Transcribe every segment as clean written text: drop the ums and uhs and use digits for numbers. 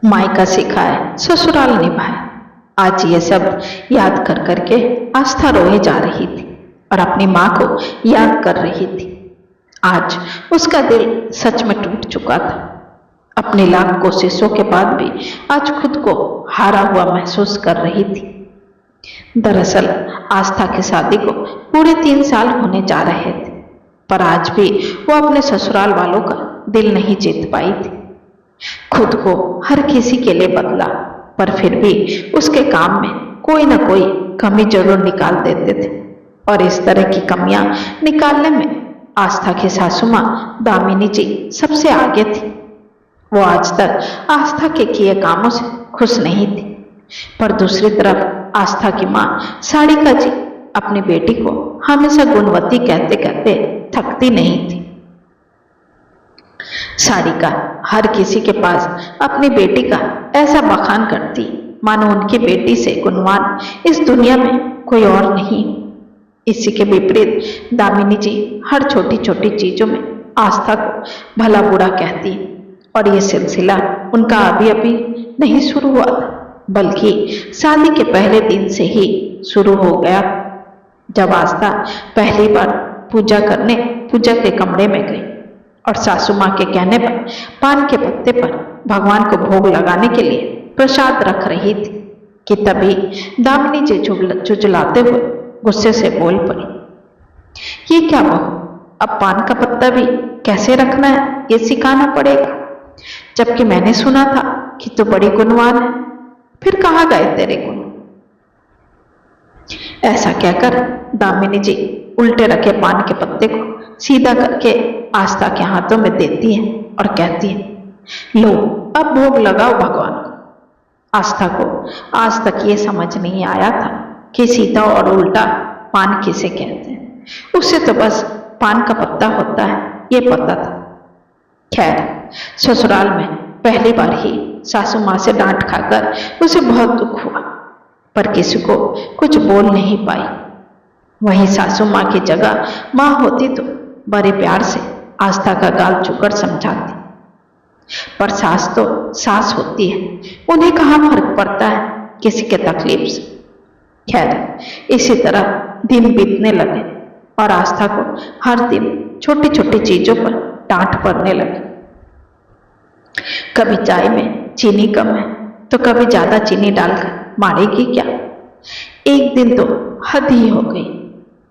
मायका सिखाए ससुराल निभाए। आज ये सब याद कर करके आस्था रोए जा रही थी और अपनी माँ को याद कर रही थी। आज उसका दिल सच में टूट चुका था। अपनी लाख कोशिशों के बाद भी आज खुद को हारा हुआ महसूस कर रही थी। दरअसल आस्था की शादी को पूरे 3 साल होने जा रहे थे, पर आज भी वो अपने ससुराल वालों का दिल नहीं जीत पाई थी। खुद को हर किसी के लिए बदला, पर फिर भी उसके काम में कोई ना कोई कमी जरूर निकाल देते थे और इस तरह की कमियां निकालने में आस्था की सासू माँ दामिनी जी सबसे आगे थी। वो आज तक आस्था के किए कामों से खुश नहीं थी, पर दूसरी तरफ आस्था की माँ सारिका जी अपनी बेटी को हमेशा गुणवती कहते कहते थकती नहीं थी। सारिका हर किसी के पास अपनी बेटी का ऐसा बखान करती मानो उनकी बेटी से गुणवान इस दुनिया में कोई और नहीं। इसी के विपरीत दामिनी जी हर छोटी छोटी चीजों में आस्था को भला बुरा कहती और ये सिलसिला उनका अभी अभी नहीं शुरू हुआ था, बल्कि शादी के पहले दिन से ही शुरू हो गया। जब आस्था पहली बार पूजा के कमरे में गई और सासू माँ के कहने पर पान के पत्ते पर भगवान को भोग लगाने के लिए प्रसाद रख रही थी कि तभी दामिनी जी झुझलाते हुए गुस्से से बोल पड़ी, ये क्या बहू, अब पान का पत्ता भी कैसे रखना है ये सिखाना पड़ेगा, जबकि मैंने सुना था कि तू बड़ी गुणवान है, फिर कहाँ गए तेरे गुण। ऐसा कहकर दामिनी जी उल्टे रखे पान के पत्ते को सीधा करके आस्था के हाथों में देती है और कहती है, लो अब भोग लगाओ भगवान को। आस्था को आज तक ये समझ नहीं आया था कि सीधा और उल्टा पान किसे कहते हैं। उससे तो बस पान का पत्ता होता है ये पता था। खैर, ससुराल में पहली बार ही सासू माँ से डांट खाकर उसे बहुत दुख हुआ, पर किसी को कुछ बोल नहीं पाई। वहीं सासू माँ की जगह माँ होती तो बड़े प्यार से आस्था का गाल चुकर समझाती, पर सास तो सास होती है, उन्हें कहाँ फर्क पड़ता है किसी के तकलीफ से। खैर, इसी तरह दिन बीतने लगे और आस्था को हर दिन छोटी छोटी चीजों पर डांट पड़ने लगी। कभी चाय में चीनी कम है तो कभी ज्यादा चीनी डालकर मारेगी क्या। एक दिन तो हद ही हो गई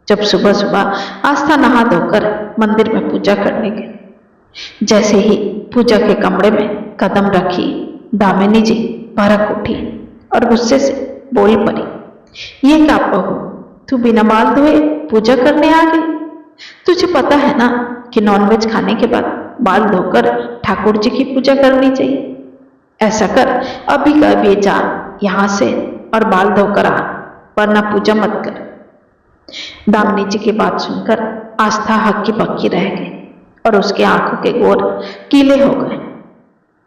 जब सुबह सुबह आस्था नहा धोकर मंदिर में पूजा करने गई। जैसे ही पूजा के कमरे में कदम रखी, दामिनी जी भड़क उठी और गुस्से से बोल पड़ी, ये क्या बहू, तू बिना बाल धोए पूजा करने आ गई। तुझे पता है ना कि नॉनवेज खाने के बाद बाल धोकर ठाकुर जी की पूजा करनी चाहिए। ऐसा कर, अभी कभी जा यहाँ से और बाल धोकर आ, वरना पूजा मत कर। दामिनी जी की बात सुनकर आस्था हक्की बक्की रह गई और उसके आंखों के गोर गीले हो गए।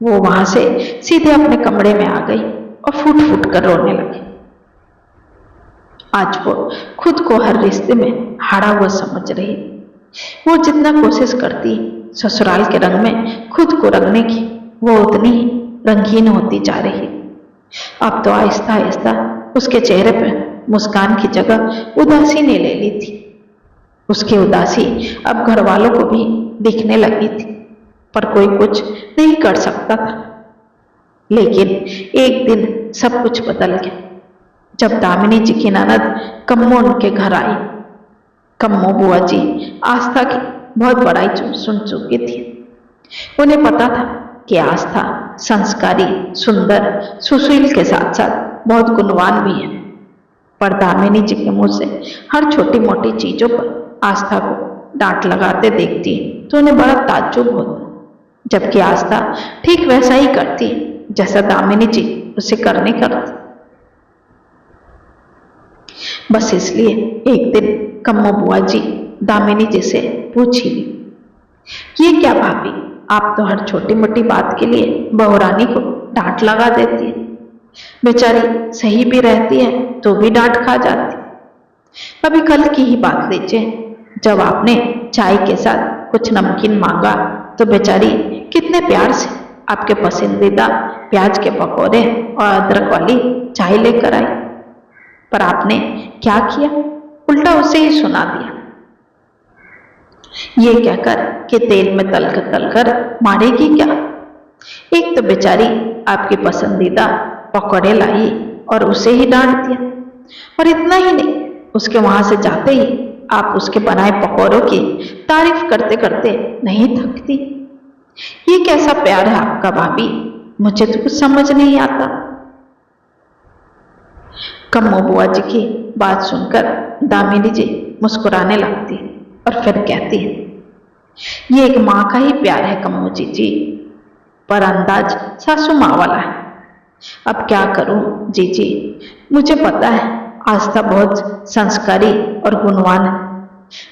वो वहां से सीधे अपने कमरे में आ गई और फूट फूट कर रोने लगी। आज वो खुद को हर रिश्ते में हारा हुआ समझ रही। वो जितना कोशिश करती ससुराल के रंग में खुद को रंगने की, वो उतनी ही रंगीन होती जा रही। अब तो आहिस्ता आहिस्ता उसके चेहरे पर मुस्कान की जगह उदासी ने ले ली थी। उसकी उदासी अब घर वालों को भी दिखने लगी थी, पर कोई कुछ नहीं कर सकता था। लेकिन एक दिन सब कुछ बदल गया जब दामिनी जी की ननद कम्मो उनके घर आई। कम्मो बुआ जी आस्था की बहुत बड़ाई सुन चुकी थी। उन्हें पता था कि आस्था संस्कारी, सुंदर, सुशील के साथ साथ बहुत गुणवान भी है, पर दामिनी जी के मुंह से हर छोटी मोटी चीजों पर आस्था को डांट लगाते देखती तो उन्हें बड़ा ताज्जुब होता, जबकि आस्था ठीक वैसा ही करती जैसा दामिनी जी उसे करने करती। बस इसलिए एक दिन कम्मो बुआ जी दामिनी जी से पूछी, ये क्या भाभी, आप तो हर छोटी मोटी बात के लिए बहुरानी को डांट लगा देती है। बेचारी सही भी रहती है तो भी डांट खा जाती। अभी कल की ही बात लीजिए, जब आपने चाय के साथ कुछ नमकीन मांगा तो बेचारी कितने प्यार से आपके पसंदीदा प्याज के पकौड़े और अदरक वाली चाय लेकर आई, पर आपने क्या किया, उल्टा उसे ही सुना दिया, ये कहकर कि तेल में तलकर मारेगी क्या। एक तो बेचारी आपकी पसंदीदा पकौड़े लाई और उसे ही डांट दिया, और इतना ही नहीं, उसके वहां से जाते ही आप उसके बनाए पकौड़ों की तारीफ करते करते नहीं थकती। ये कैसा प्यार है आपका भाभी, मुझे तो कुछ समझ नहीं आता। कम्मो बुआ जी की बात सुनकर दामिनी जी मुस्कुराने लगती और फिर कहती है, ये एक माँ का ही प्यार है कम्मो जी, पर अंदाज सासू माँ वाला है। अब क्या करूं जी, मुझे पता है आस्था बहुत संस्कारी और गुणवान है,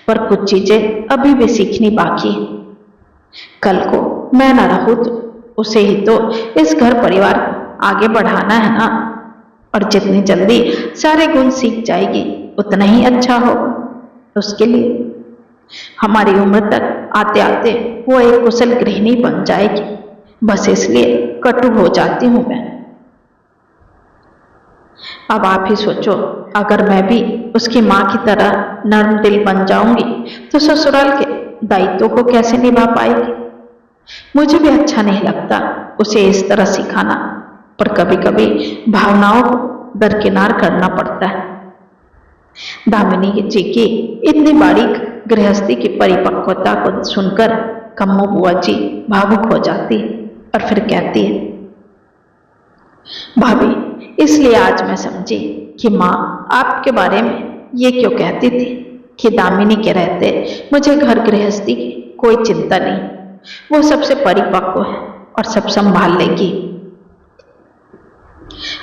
पर कुछ चीजें अभी भी सीखनी बाकी है। कल को मैं न रहूं तो उसे ही तो इस घर परिवार को आगे बढ़ाना है ना, और जितनी जल्दी सारे गुण सीख जाएगी उतना ही अच्छा होगा उसके लिए। हमारी उम्र तक आते आते वो एक कुशल गृहिणी बन जाएगी, बस इसलिए कटु हो जाती हूं मैं। अब आप ही सोचो, अगर मैं भी उसकी माँ की तरह नर्म दिल बन जाऊंगी तो ससुराल के दायित्वों को कैसे निभा पाएगी। मुझे भी अच्छा नहीं लगता उसे इस तरह सिखाना, पर कभी कभी भावनाओं को दरकिनार करना पड़ता है। दामिनी जी की इतनी बारीक गृहस्थी की परिपक्वता को सुनकर कम्मो बुआ जी भावुक हो जाती और फिर कहती है, भाभी इसलिए आज मैं समझी कि माँ आपके बारे में ये क्यों कहती थी कि दामिनी के रहते मुझे घर गृहस्थी की कोई चिंता नहीं, वो सबसे परिपक्व है और सब संभाल लेगी।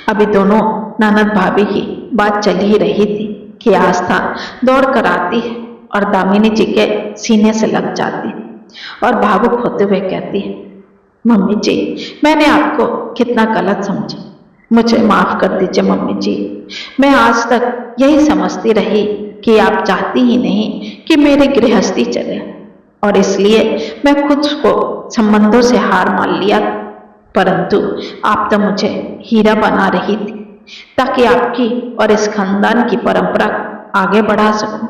अभी दोनों ननद भाभी की बात चल ही रही थी कि आस्था दौड़ कर आती है और दामिनी जी के सीने से लग जाती और भावुक होते हुए कहती है, मम्मी जी मैंने आपको कितना गलत समझा, मुझे माफ कर दीजिए मम्मी जी। मैं आज तक यही समझती रही कि आप चाहती ही नहीं कि मेरी गृहस्थी चले, और इसलिए मैं खुद को संबंधों से हार मान लिया, परंतु आप तो मुझे हीरा बना रही थी ताकि आपकी और इस खानदान की परंपरा आगे बढ़ा सकूं।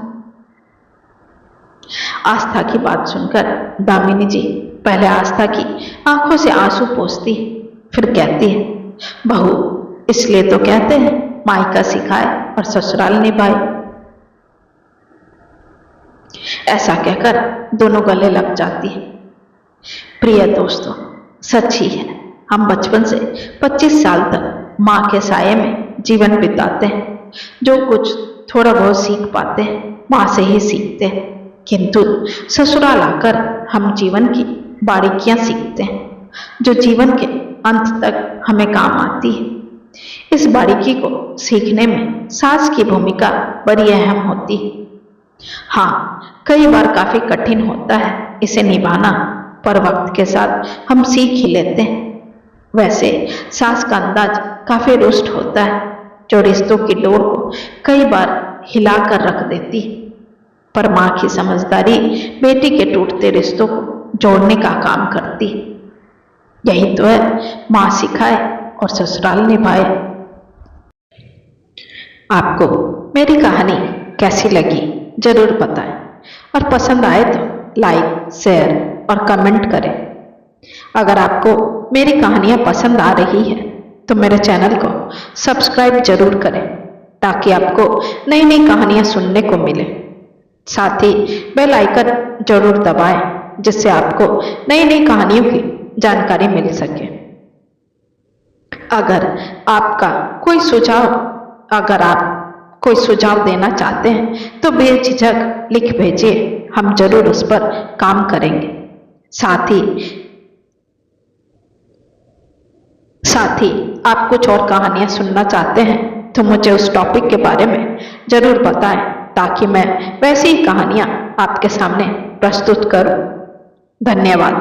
आस्था की बात सुनकर दामिनी जी पहले आस्था की आंखों से आंसू पोंछती, फिर कहती है, बहू इसलिए तो कहते हैं मायका सिखाए और ससुराल निभाए। ऐसा कहकर दोनों गले लग जाती है। प्रिय दोस्तों, सच ही है, हम बचपन से 25 साल तक माँ के साये में जीवन बिताते हैं। जो कुछ थोड़ा बहुत सीख पाते हैं माँ से ही सीखते हैं, किंतु ससुराल आकर हम जीवन की बारीकियां सीखते हैं जो जीवन के अंत तक हमें काम आती है। इस बारीकी को सीखने में सास की भूमिका बड़ी अहम होती है। हाँ, कई बार काफी कठिन होता है इसे निभाना, पर वक्त के साथ हम सीख ही लेते हैं। वैसे सास का अंदाज काफी रुष्ट होता है जो रिश्तों की डोर को कई बार हिला कर रख देती है, पर माँ की समझदारी बेटी के टूटते रिश्तों को जोड़ने का काम करती है। यही तो है माँ सिखाए और ससुराल निभाए। आपको मेरी कहानी कैसी लगी जरूर बताएं, और पसंद आए तो लाइक, शेयर और कमेंट करें। अगर आपको मेरी कहानियां पसंद आ रही है तो मेरे चैनल को सब्सक्राइब जरूर करें ताकि आपको नई नई कहानियां सुनने को मिले। साथ ही बेल आइकन जरूर दबाएं जिससे आपको नई नई कहानियों की जानकारी मिल सके। अगर आप कोई सुझाव देना चाहते हैं तो बेझिझक लिख भेजिए, हम जरूर उस पर काम करेंगे। साथ ही आप कुछ और कहानियां सुनना चाहते हैं तो मुझे उस टॉपिक के बारे में जरूर बताएं ताकि मैं वैसी ही कहानियां आपके सामने प्रस्तुत करूं। धन्यवाद।